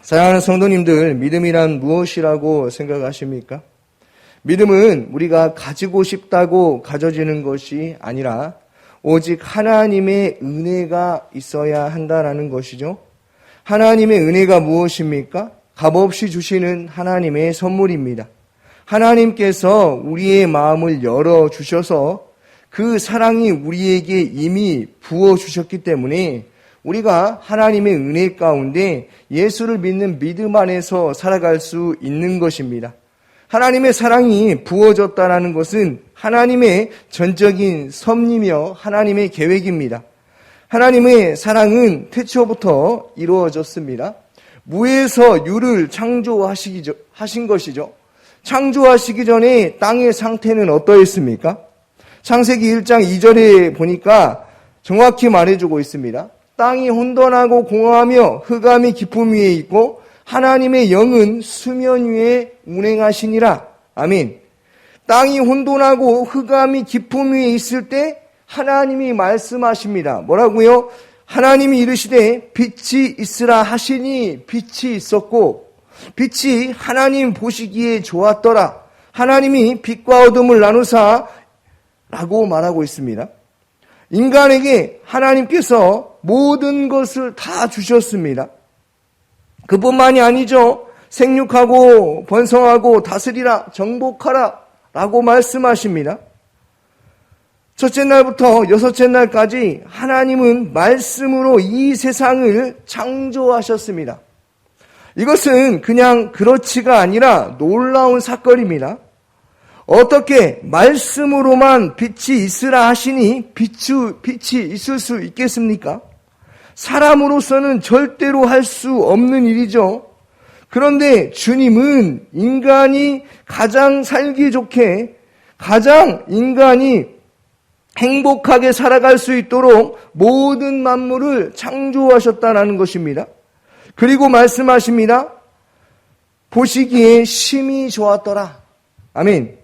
사랑하는 성도님들, 믿음이란 무엇이라고 생각하십니까? 믿음은 우리가 가지고 싶다고 가져지는 것이 아니라 오직 하나님의 은혜가 있어야 한다는 것이죠. 하나님의 은혜가 무엇입니까? 값없이 주시는 하나님의 선물입니다. 하나님께서 우리의 마음을 열어주셔서 그 사랑이 우리에게 이미 부어주셨기 때문에 우리가 하나님의 은혜 가운데 예수를 믿는 믿음 안에서 살아갈 수 있는 것입니다. 하나님의 사랑이 부어졌다는 것은 하나님의 전적인 섭리며 하나님의 계획입니다. 하나님의 사랑은 태초부터 이루어졌습니다. 무에서 유를 창조하신 것이죠. 창조하시기 전에 땅의 상태는 어떠했습니까? 창세기 1장 2절에 보니까 정확히 말해주고 있습니다. 땅이 혼돈하고 공허하며 흑암이 깊음 위에 있고 하나님의 영은 수면 위에 운행하시니라. 아멘. 땅이 혼돈하고 흑암이 깊음 위에 있을 때 하나님이 말씀하십니다. 뭐라고요? 하나님이 이르시되 빛이 있으라 하시니 빛이 있었고 빛이 하나님 보시기에 좋았더라. 하나님이 빛과 어둠을 나누사 라고 말하고 있습니다. 인간에게 하나님께서 모든 것을 다 주셨습니다. 그뿐만이 아니죠. 생육하고 번성하고 다스리라 정복하라 라고 말씀하십니다. 첫째 날부터 여섯째 날까지 하나님은 말씀으로 이 세상을 창조하셨습니다. 이것은 그냥 그렇지가 아니라 놀라운 사건입니다. 어떻게 말씀으로만 빛이 있으라 하시니 빛이 있을 수 있겠습니까? 사람으로서는 절대로 할 수 없는 일이죠. 그런데 주님은 인간이 가장 살기 좋게, 가장 인간이 행복하게 살아갈 수 있도록 모든 만물을 창조하셨다는 것입니다. 그리고 말씀하십니다. 보시기에 심히 좋았더라. 아멘.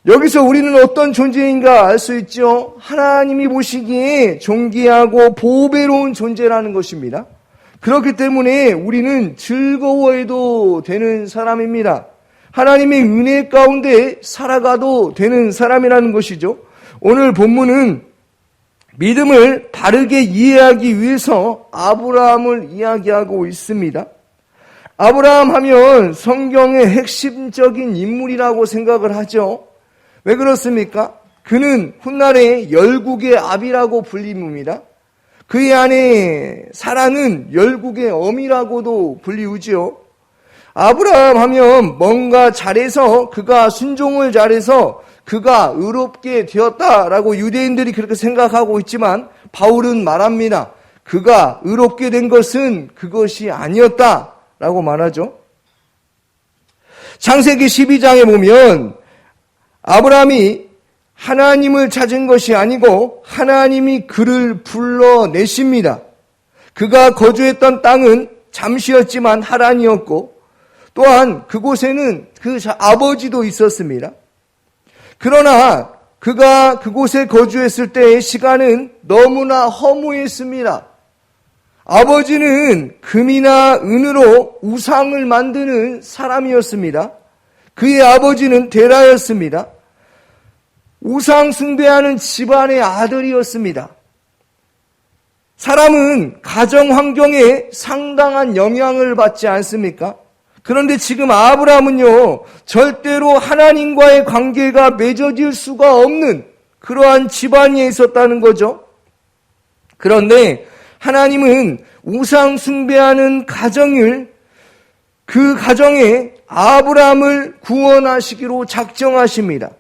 여기서 우리는 어떤 존재인가 알 수 있죠. 하나님이 보시기에 존귀하고 보배로운 존재라는 것입니다. 그렇기 때문에 우리는 즐거워해도 되는 사람입니다. 하나님의 은혜 가운데 살아가도 되는 사람이라는 것이죠. 오늘 본문은 믿음을 바르게 이해하기 위해서 아브라함을 이야기하고 있습니다. 아브라함 하면 성경의 핵심적인 인물이라고 생각을 하죠. 왜 그렇습니까? 그는 훗날에 열국의 아비라고 불립니다. 그의 아내 사라는 열국의 어미라고도 불리우지요. 아브라함 하면 뭔가 잘해서 그가 순종을 잘해서 그가 의롭게 되었다라고 유대인들이 그렇게 생각하고 있지만 바울은 말합니다. 그가 의롭게 된 것은 그것이 아니었다라고 말하죠. 창세기 12장에 보면 아브라함이 하나님을 찾은 것이 아니고 하나님이 그를 불러내십니다. 그가 거주했던 땅은 잠시였지만 하란이었고 또한 그곳에는 그 아버지도 있었습니다. 그러나 그가 그곳에 거주했을 때의 시간은 너무나 허무했습니다. 아버지는 금이나 은으로 우상을 만드는 사람이었습니다. 그의 아버지는 데라였습니다. 우상 숭배하는 집안의 아들이었습니다. 사람은 가정 환경에 상당한 영향을 받지 않습니까? 그런데 지금 아브라함은요, 절대로 하나님과의 관계가 맺어질 수가 없는 그러한 집안에 있었다는 거죠. 그런데 하나님은 우상 숭배하는 가정을, 그 가정에 아브라함을 구원하시기로 작정하십니다.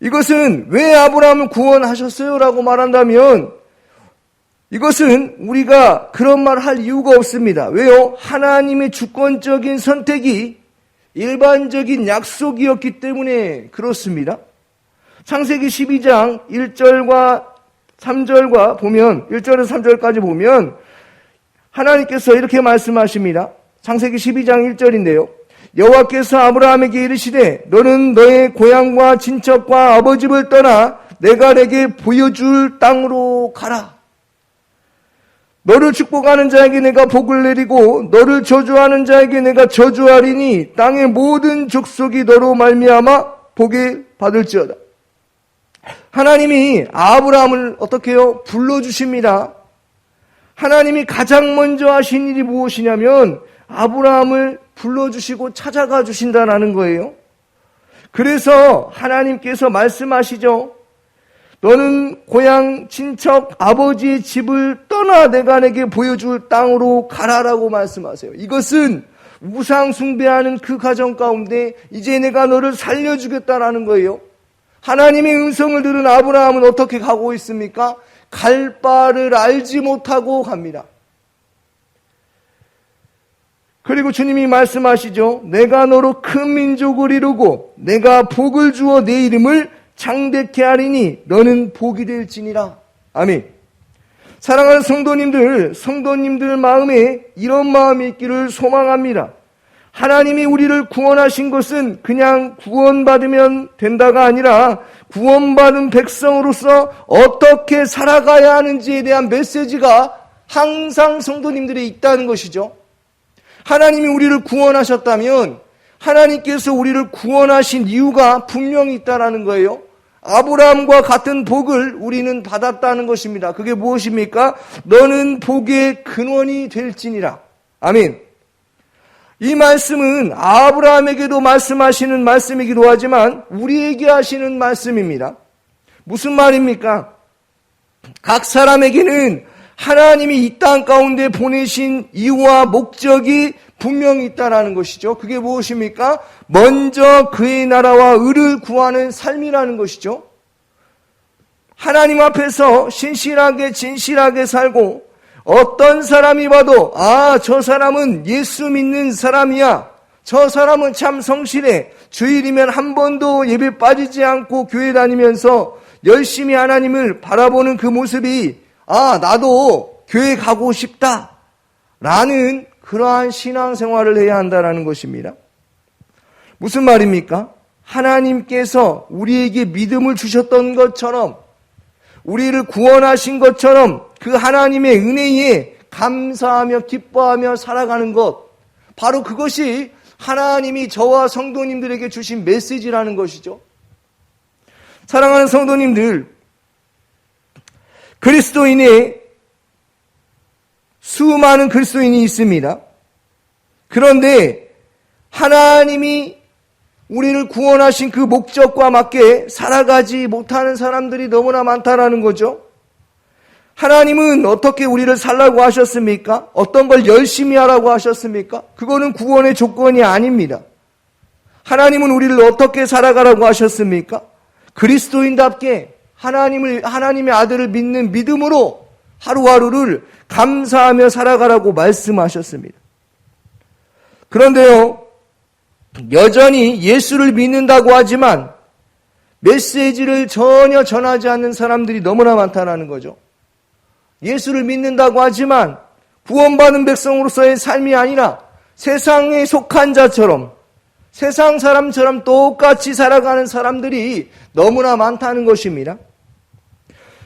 이것은 왜 아브라함을 구원하셨어요? 라고 말한다면 이것은 우리가 그런 말 할 이유가 없습니다. 왜요? 하나님의 주권적인 선택이 일반적인 약속이었기 때문에 그렇습니다. 창세기 12장 1절과 3절과 보면 1절에서 3절까지 보면 하나님께서 이렇게 말씀하십니다. 창세기 12장 1절인데요. 여호와께서 아브라함에게 이르시되 너는 너의 고향과 친척과 아버지를 떠나 내가 내게 보여줄 땅으로 가라. 너를 축복하는 자에게 내가 복을 내리고 너를 저주하는 자에게 내가 저주하리니 땅의 모든 족속이 너로 말미암아 복을 받을지어다. 하나님이 아브라함을 어떻게 해요? 불러주십니다. 하나님이 가장 먼저 하신 일이 무엇이냐면 아브라함을 불러주시고 찾아가 주신다라는 거예요. 그래서 하나님께서 말씀하시죠. 너는 고향 친척 아버지의 집을 떠나 내가 내게 보여줄 땅으로 가라라고 말씀하세요. 이것은 우상 숭배하는 그 가정 가운데 이제 내가 너를 살려주겠다라는 거예요. 하나님의 음성을 들은 아브라함은 어떻게 가고 있습니까? 갈 바를 알지 못하고 갑니다. 그리고 주님이 말씀하시죠. 내가 너로 큰 민족을 이루고 내가 복을 주어 내 이름을 창대케 하리니 너는 복이 될지니라. 아멘. 사랑하는 성도님들 마음에 이런 마음이 있기를 소망합니다. 하나님이 우리를 구원하신 것은 그냥 구원받으면 된다가 아니라 구원받은 백성으로서 어떻게 살아가야 하는지에 대한 메시지가 항상 성도님들이 있다는 것이죠. 하나님이 우리를 구원하셨다면 하나님께서 우리를 구원하신 이유가 분명히 있다는 거예요. 아브라함과 같은 복을 우리는 받았다는 것입니다. 그게 무엇입니까? 너는 복의 근원이 될지니라. 아멘. 이 말씀은 아브라함에게도 말씀하시는 말씀이기도 하지만 우리에게 하시는 말씀입니다. 무슨 말입니까? 각 사람에게는 하나님이 이 땅 가운데 보내신 이유와 목적이 분명히 있다는 것이죠. 그게 무엇입니까? 먼저 그의 나라와 의를 구하는 삶이라는 것이죠. 하나님 앞에서 신실하게 진실하게 살고 어떤 사람이 봐도 저 사람은 예수 믿는 사람이야. 저 사람은 참 성실해. 주일이면 한 번도 예배 빠지지 않고 교회 다니면서 열심히 하나님을 바라보는 그 모습이 나도 교회 가고 싶다. 라는 그러한 신앙생활을 해야 한다는 것입니다. 무슨 말입니까? 하나님께서 우리에게 믿음을 주셨던 것처럼 우리를 구원하신 것처럼 그 하나님의 은혜에 감사하며 기뻐하며 살아가는 것, 바로 그것이 하나님이 저와 성도님들에게 주신 메시지라는 것이죠. 사랑하는 성도님들, 그리스도인의 수많은 그리스도인이 있습니다. 그런데 하나님이 우리를 구원하신 그 목적과 맞게 살아가지 못하는 사람들이 너무나 많다라는 거죠. 하나님은 어떻게 우리를 살라고 하셨습니까? 어떤 걸 열심히 하라고 하셨습니까? 그거는 구원의 조건이 아닙니다. 하나님은 우리를 어떻게 살아가라고 하셨습니까? 그리스도인답게 하나님의 아들을 믿는 믿음으로 하루하루를 감사하며 살아가라고 말씀하셨습니다. 그런데요, 여전히 예수를 믿는다고 하지만 메시지를 전혀 전하지 않는 사람들이 너무나 많다는 거죠. 예수를 믿는다고 하지만 구원받은 백성으로서의 삶이 아니라 세상에 속한 자처럼, 세상 사람처럼 똑같이 살아가는 사람들이 너무나 많다는 것입니다.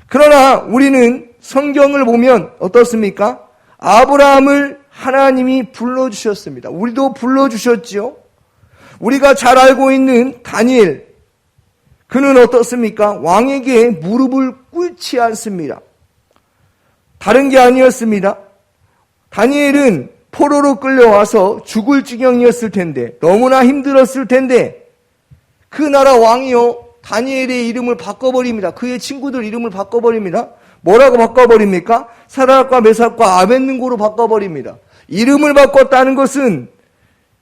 그러나 우리는 성경을 보면 어떻습니까? 아브라함을 하나님이 불러주셨습니다. 우리도 불러주셨지요. 우리가 잘 알고 있는 다니엘, 그는 어떻습니까? 왕에게 무릎을 꿇지 않습니다. 다른 게 아니었습니다. 다니엘은 포로로 끌려와서 죽을 지경이었을 텐데, 너무나 힘들었을 텐데, 그 나라 왕이요, 다니엘의 이름을 바꿔버립니다. 그의 친구들 이름을 바꿔버립니다. 뭐라고 바꿔버립니까? 사드락과 메삭과 아벳느고로 바꿔버립니다. 이름을 바꿨다는 것은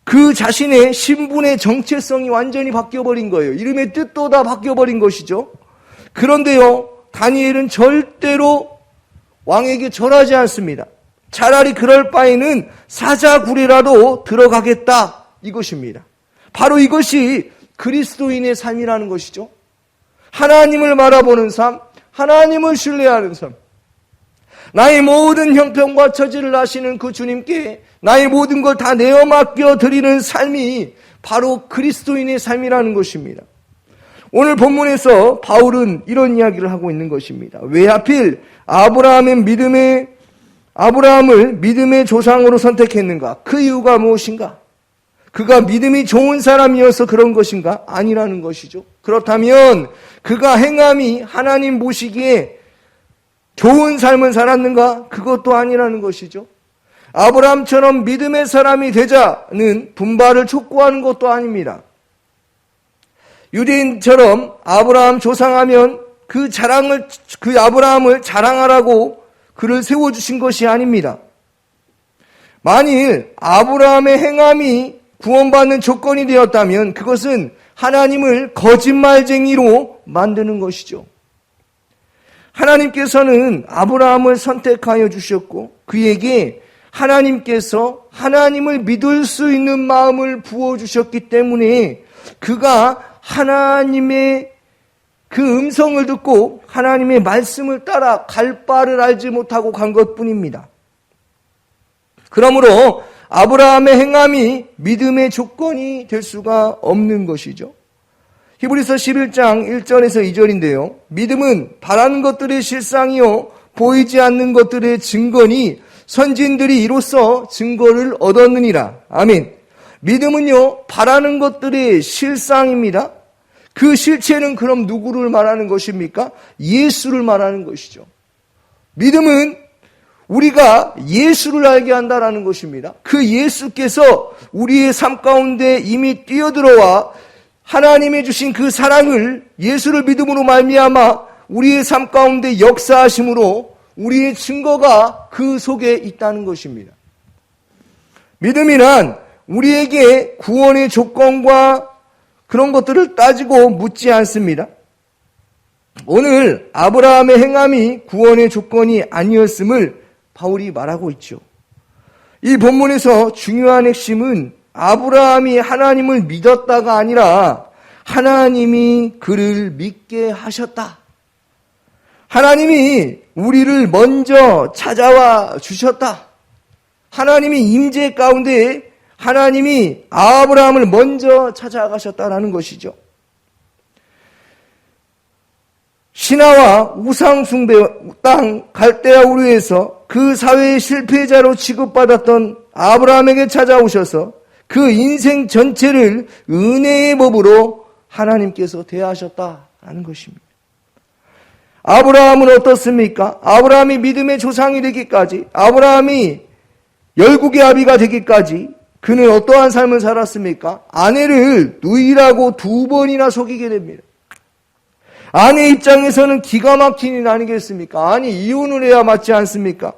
그 자신의 신분의 정체성이 완전히 바뀌어버린 거예요. 이름의 뜻도 다 바뀌어버린 것이죠. 그런데요, 다니엘은 절대로 왕에게 절하지 않습니다. 차라리 그럴 바에는 사자굴이라도 들어가겠다, 이것입니다. 바로 이것이 그리스도인의 삶이라는 것이죠. 하나님을 바라보는 삶, 하나님을 신뢰하는 삶, 나의 모든 형편과 처지를 아시는 그 주님께 나의 모든 걸 다 내어 맡겨 드리는 삶이 바로 그리스도인의 삶이라는 것입니다. 오늘 본문에서 바울은 이런 이야기를 하고 있는 것입니다. 왜 하필 아브라함의 믿음에 아브라함을 믿음의 조상으로 선택했는가? 그 이유가 무엇인가? 그가 믿음이 좋은 사람이어서 그런 것인가? 아니라는 것이죠. 그렇다면 그가 행함이 하나님 보시기에 좋은 삶을 살았는가? 그것도 아니라는 것이죠. 아브라함처럼 믿음의 사람이 되자는 분발을 촉구하는 것도 아닙니다. 유대인처럼 아브라함 조상하면 그 아브라함을 자랑하라고 그를 세워주신 것이 아닙니다. 만일 아브라함의 행함이 구원받는 조건이 되었다면 그것은 하나님을 거짓말쟁이로 만드는 것이죠. 하나님께서는 아브라함을 선택하여 주셨고 그에게 하나님께서 하나님을 믿을 수 있는 마음을 부어주셨기 때문에 그가 하나님의 그 음성을 듣고 하나님의 말씀을 따라 갈 바를 알지 못하고 간 것뿐입니다. 그러므로 아브라함의 행함이 믿음의 조건이 될 수가 없는 것이죠. 히브리서 11장 1절에서 2절인데요. 믿음은 바라는 것들의 실상이요 보이지 않는 것들의 증거니 선진들이 이로써 증거를 얻었느니라. 아멘. 믿음은요 바라는 것들의 실상입니다. 그 실체는 그럼 누구를 말하는 것입니까? 예수를 말하는 것이죠. 믿음은 우리가 예수를 알게 한다라는 것입니다. 그 예수께서 우리의 삶 가운데 이미 뛰어들어와 하나님이 주신 그 사랑을 예수를 믿음으로 말미암아 우리의 삶 가운데 역사하심으로 우리의 증거가 그 속에 있다는 것입니다. 믿음이란 우리에게 구원의 조건과 그런 것들을 따지고 묻지 않습니다. 오늘 아브라함의 행함이 구원의 조건이 아니었음을 바울이 말하고 있죠. 이 본문에서 중요한 핵심은 아브라함이 하나님을 믿었다가 아니라 하나님이 그를 믿게 하셨다. 하나님이 우리를 먼저 찾아와 주셨다. 하나님이 임재 가운데 하나님이 아브라함을 먼저 찾아가셨다라는 것이죠. 신화와 우상숭배 땅 갈대아 우르에서 그 사회의 실패자로 취급받았던 아브라함에게 찾아오셔서 그 인생 전체를 은혜의 법으로 하나님께서 대하셨다라는 것입니다. 아브라함은 어떻습니까? 아브라함이 믿음의 조상이 되기까지, 아브라함이 열국의 아비가 되기까지 그는 어떠한 삶을 살았습니까? 아내를 누이라고 2번이나 속이게 됩니다. 아내 입장에서는 기가 막힌 일 아니겠습니까? 아니 이혼을 해야 맞지 않습니까?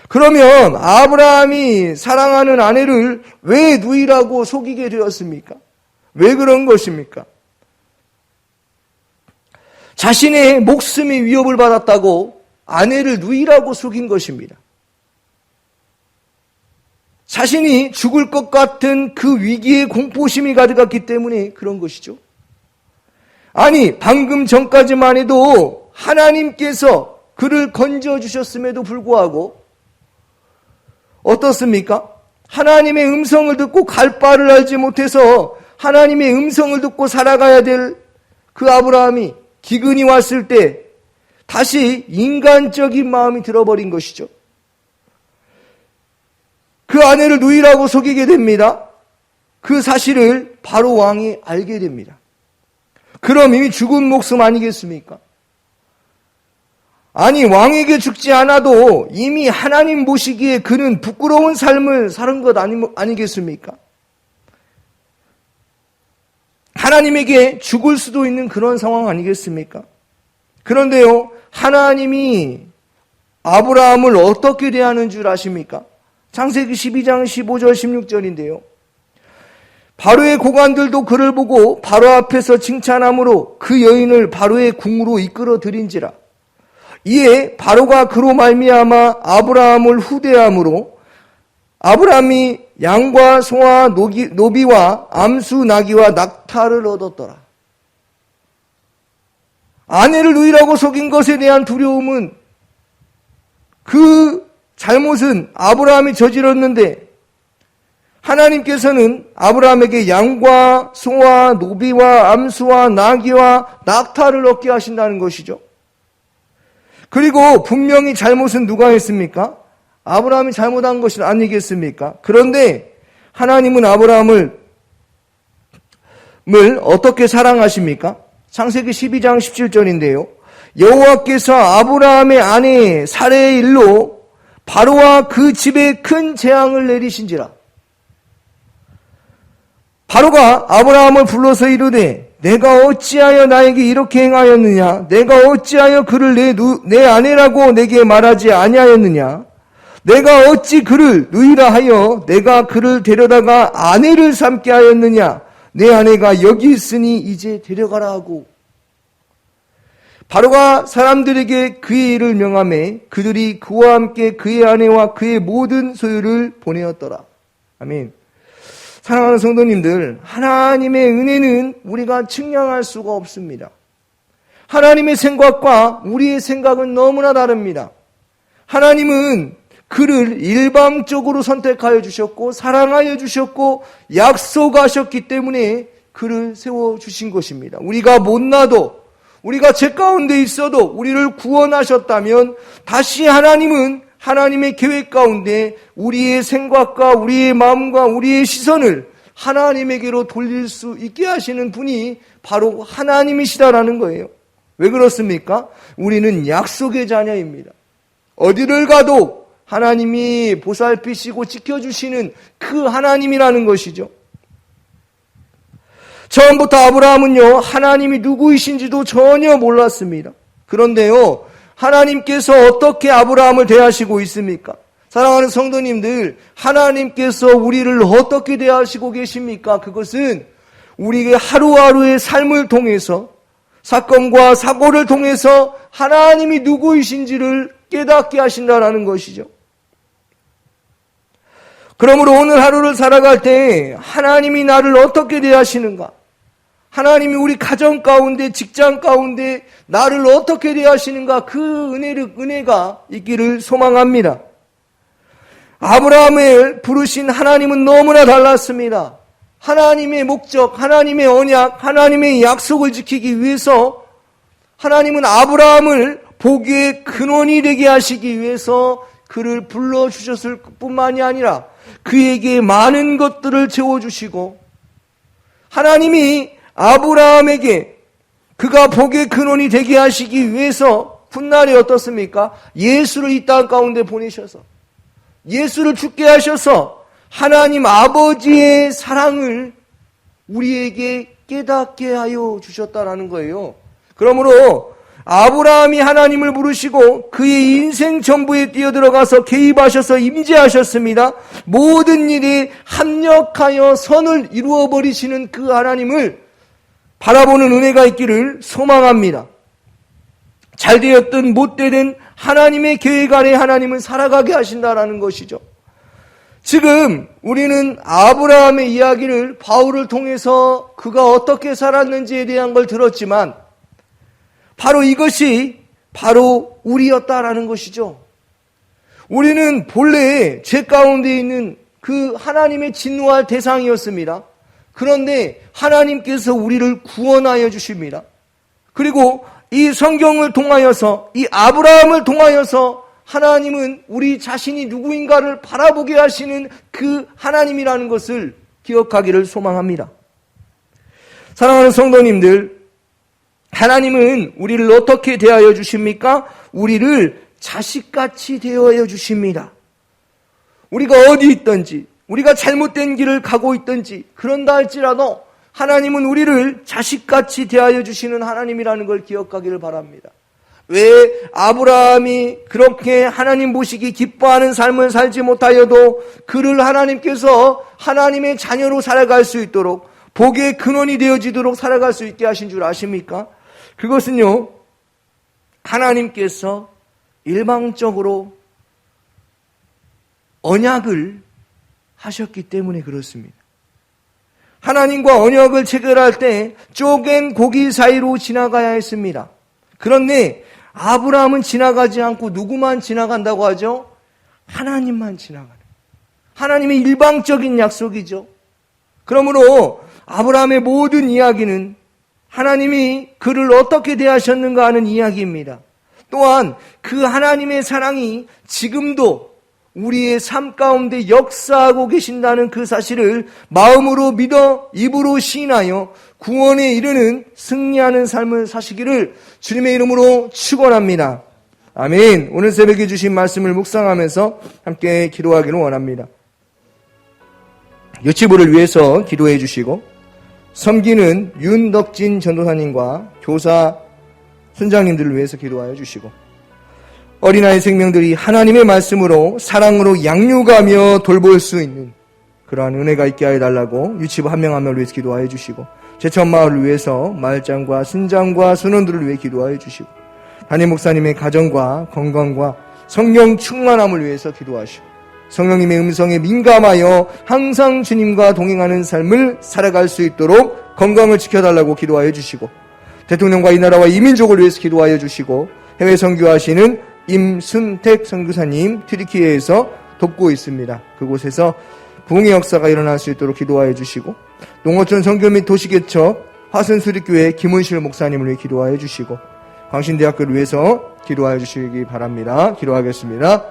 그러면 아브라함이 사랑하는 아내를 왜 누이라고 속이게 되었습니까? 왜 그런 것입니까? 자신의 목숨이 위협을 받았다고 아내를 누이라고 속인 것입니다. 자신이 죽을 것 같은 그 위기에 공포심이 가득했기 때문에 그런 것이죠. 아니 방금 전까지만 해도 하나님께서 그를 건져주셨음에도 불구하고 어떻습니까? 하나님의 음성을 듣고 갈 바를 알지 못해서 하나님의 음성을 듣고 살아가야 될 그 아브라함이 기근이 왔을 때 다시 인간적인 마음이 들어버린 것이죠. 그 아내를 누이라고 속이게 됩니다. 그 사실을 바로 왕이 알게 됩니다. 그럼 이미 죽은 목숨 아니겠습니까? 아니 왕에게 죽지 않아도 이미 하나님 보시기에 그는 부끄러운 삶을 사는 것 아니겠습니까? 하나님에게 죽을 수도 있는 그런 상황 아니겠습니까? 그런데요, 하나님이 아브라함을 어떻게 대하는 줄 아십니까? 창세기 12장 15절 16절인데요. 바로의 고관들도 그를 보고 바로 앞에서 칭찬함으로 그 여인을 바로의 궁으로 이끌어 들인지라. 이에 바로가 그로 말미암아 아브라함을 후대함으로 아브라함이 양과 소와 노비와 암수 나귀와 낙타를 얻었더라. 아내를 누이라고 속인 것에 대한 두려움은 그 잘못은 아브라함이 저질렀는데 하나님께서는 아브라함에게 양과 소와 노비와 암수와 나귀와 낙타를 얻게 하신다는 것이죠. 그리고 분명히 잘못은 누가 했습니까? 아브라함이 잘못한 것이 아니겠습니까? 그런데 하나님은 아브라함을 어떻게 사랑하십니까? 창세기 12장 17절인데요. 여호와께서 아브라함의 아내 사레의 일로 바로와 그 집에 큰 재앙을 내리신지라. 바로가 아브라함을 불러서 이르되 내가 어찌하여 나에게 이렇게 행하였느냐? 내가 어찌하여 그를 내 아내라고 내게 말하지 아니하였느냐? 내가 어찌 그를 누이라 하여 내가 그를 데려다가 아내를 삼게 하였느냐? 내 아내가 여기 있으니 이제 데려가라 하고. 바로가 사람들에게 그의 일을 명하매 그들이 그와 함께 그의 아내와 그의 모든 소유를 보내었더라. 아멘. 사랑하는 성도님들, 하나님의 은혜는 우리가 측량할 수가 없습니다. 하나님의 생각과 우리의 생각은 너무나 다릅니다. 하나님은 그를 일방적으로 선택하여 주셨고 사랑하여 주셨고 약속하셨기 때문에 그를 세워주신 것입니다. 우리가 못나도 우리가 죄 가운데 있어도 우리를 구원하셨다면 다시 하나님은 하나님의 계획 가운데 우리의 생각과 우리의 마음과 우리의 시선을 하나님에게로 돌릴 수 있게 하시는 분이 바로 하나님이시다라는 거예요. 왜 그렇습니까? 우리는 약속의 자녀입니다. 어디를 가도 하나님이 보살피시고 지켜주시는 그 하나님이라는 것이죠. 처음부터 아브라함은요, 하나님이 누구이신지도 전혀 몰랐습니다. 그런데요, 하나님께서 어떻게 아브라함을 대하시고 있습니까? 사랑하는 성도님들, 하나님께서 우리를 어떻게 대하시고 계십니까? 그것은 우리의 하루하루의 삶을 통해서 사건과 사고를 통해서 하나님이 누구이신지를 깨닫게 하신다는 것이죠. 그러므로 오늘 하루를 살아갈 때 하나님이 나를 어떻게 대하시는가? 하나님이 우리 가정 가운데, 직장 가운데 나를 어떻게 대하시는가? 그 은혜가 있기를 소망합니다. 아브라함을 부르신 하나님은 너무나 달랐습니다. 하나님의 목적, 하나님의 언약, 하나님의 약속을 지키기 위해서 하나님은 아브라함을 복의 근원이 되게 하시기 위해서 그를 불러주셨을 뿐만이 아니라 그에게 많은 것들을 채워주시고 하나님이 아브라함에게 그가 복의 근원이 되게 하시기 위해서 훗날에 어떻습니까? 예수를 이 땅 가운데 보내셔서 예수를 죽게 하셔서 하나님 아버지의 사랑을 우리에게 깨닫게 하여 주셨다라는 거예요. 그러므로 아브라함이 하나님을 부르시고 그의 인생 전부에 뛰어들어가서 개입하셔서 임재하셨습니다. 모든 일에 합력하여 선을 이루어버리시는 그 하나님을 바라보는 은혜가 있기를 소망합니다. 잘되었든 못되든 하나님의 계획 아래 하나님은 살아가게 하신다라는 것이죠. 지금 우리는 아브라함의 이야기를 바울을 통해서 그가 어떻게 살았는지에 대한 걸 들었지만 바로 이것이 바로 우리였다라는 것이죠. 우리는 본래 죄 가운데 있는 그 하나님의 진노할 대상이었습니다. 그런데 하나님께서 우리를 구원하여 주십니다. 그리고 이 성경을 통하여서 이 아브라함을 통하여서 하나님은 우리 자신이 누구인가를 바라보게 하시는 그 하나님이라는 것을 기억하기를 소망합니다. 사랑하는 성도님들, 하나님은 우리를 어떻게 대하여 주십니까? 우리를 자식같이 대하여 주십니다. 우리가 어디 있든지 우리가 잘못된 길을 가고 있든지 그런다 할지라도 하나님은 우리를 자식같이 대하여 주시는 하나님이라는 걸 기억하기를 바랍니다. 왜 아브라함이 그렇게 하나님 보시기 기뻐하는 삶을 살지 못하여도 그를 하나님께서 하나님의 자녀로 살아갈 수 있도록 복의 근원이 되어지도록 살아갈 수 있게 하신 줄 아십니까? 그것은요, 하나님께서 일방적으로 언약을 하셨기 때문에 그렇습니다. 하나님과 언약을 체결할 때 쪼갠 고기 사이로 지나가야 했습니다. 그런데 아브라함은 지나가지 않고 누구만 지나간다고 하죠? 하나님만 지나가는. 하나님의 일방적인 약속이죠. 그러므로 아브라함의 모든 이야기는 하나님이 그를 어떻게 대하셨는가 하는 이야기입니다. 또한 그 하나님의 사랑이 지금도 우리의 삶 가운데 역사하고 계신다는 그 사실을 마음으로 믿어 입으로 시인하여 구원에 이르는 승리하는 삶을 사시기를 주님의 이름으로 축원합니다. 아멘. 오늘 새벽에 주신 말씀을 묵상하면서 함께 기도하기를 원합니다. 유치부를 위해서 기도해 주시고 섬기는 윤덕진 전도사님과 교사 선장님들을 위해서 기도하여 주시고 어린아이 생명들이 하나님의 말씀으로 사랑으로 양육하며 돌볼 수 있는 그러한 은혜가 있게 하여 달라고 유치부 한 명 한 명을 위해서 기도하여 주시고 제천마을을 위해서 마을장과 순장과 순원들을 위해 기도하여 주시고 담임 목사님의 가정과 건강과 성령 충만함을 위해서 기도하시고 성령님의 음성에 민감하여 항상 주님과 동행하는 삶을 살아갈 수 있도록 건강을 지켜달라고 기도하여 주시고 대통령과 이 나라와 이 민족을 위해서 기도하여 주시고 해외 선교하시는 임순택 선교사님 튀르키예에서 돕고 있습니다. 그곳에서 부흥의 역사가 일어날 수 있도록 기도하여 주시고 농어촌 선교 및 도시개척 화순수립교회 김은실 목사님을 위해 기도하여 주시고 광신대학교를 위해서 기도하여 주시기 바랍니다. 기도하겠습니다.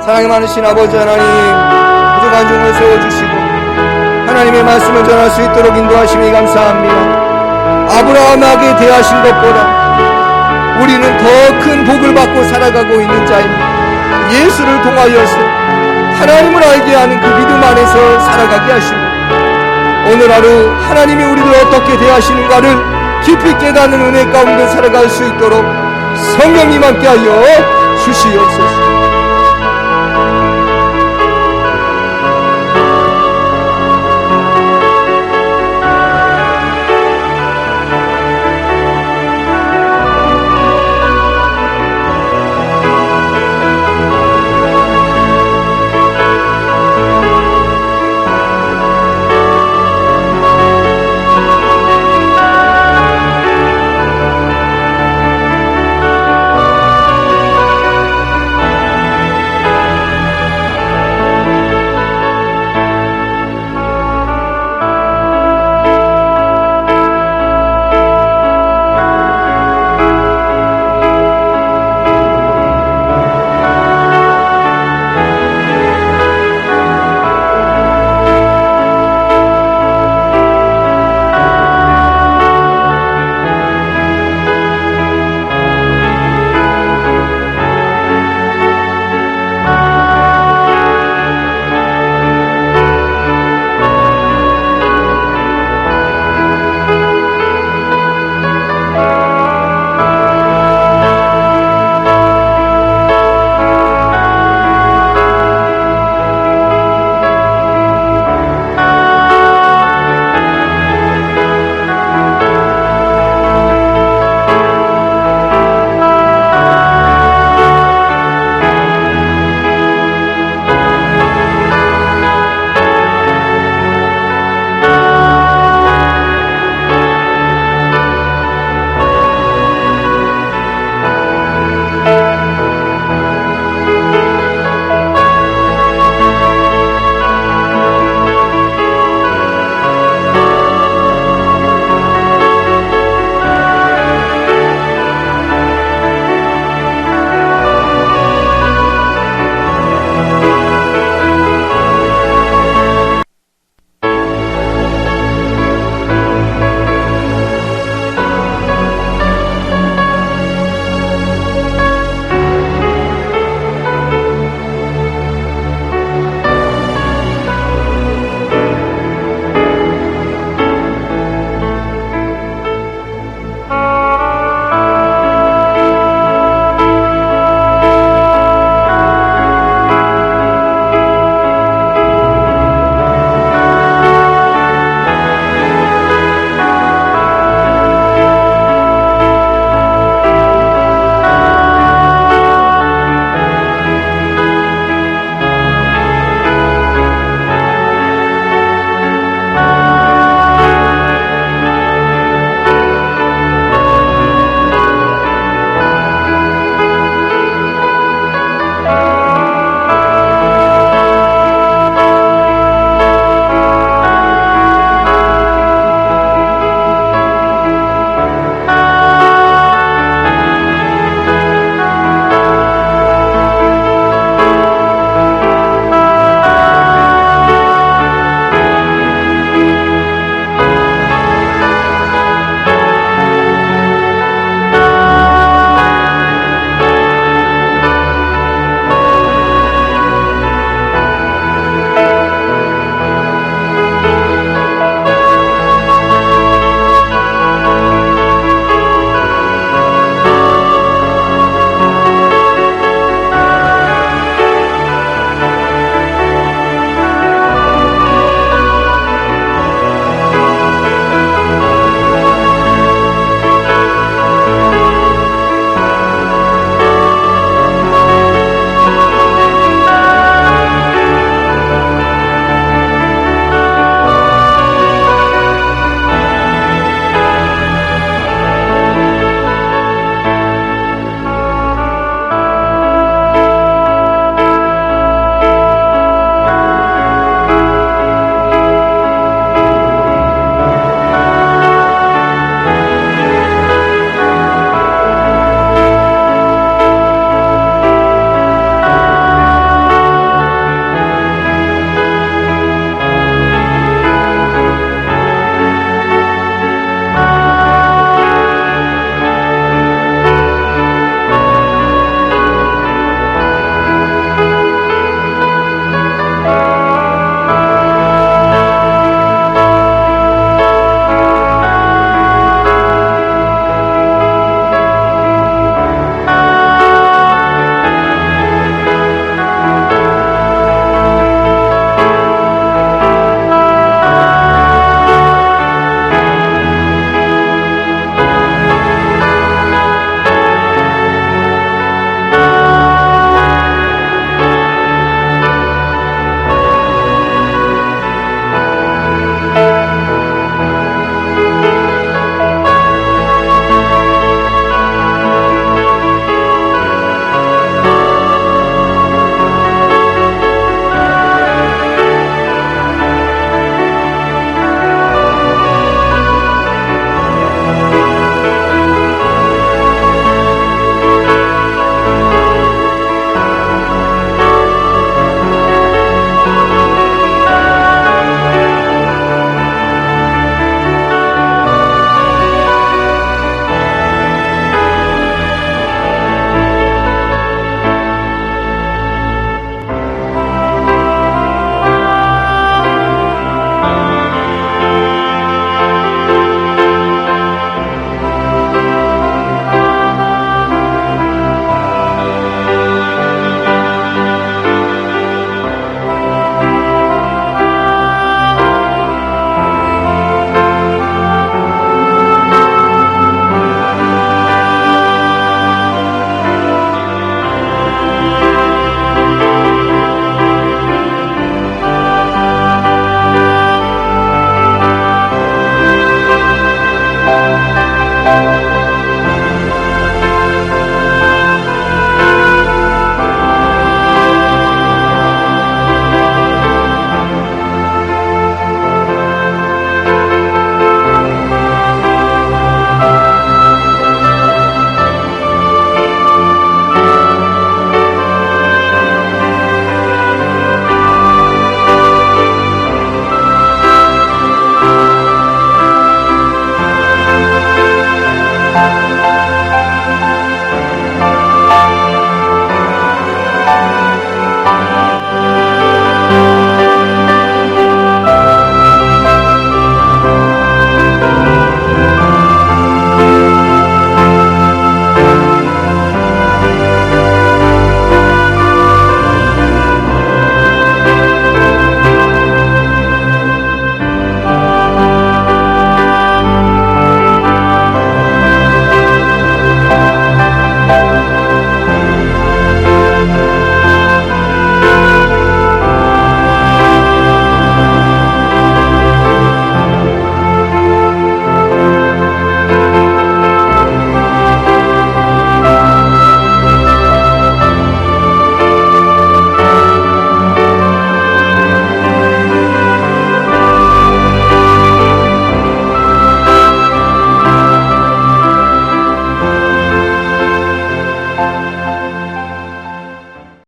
사랑이 많으신 아버지 하나님, 부족한 종을 세워주시고 하나님의 말씀을 전할 수 있도록 인도하심이 감사합니다. 아브라함에게 대하신 것보다 우리는 더 큰 복을 받고 살아가고 있는 자입니다. 예수를 통하여서 하나님을 알게 하는 그 믿음 안에서 살아가게 하시고 오늘 하루 하나님이 우리를 어떻게 대하시는가를 깊이 깨닫는 은혜 가운데 살아갈 수 있도록 성령님 함께 하여 주시옵소서.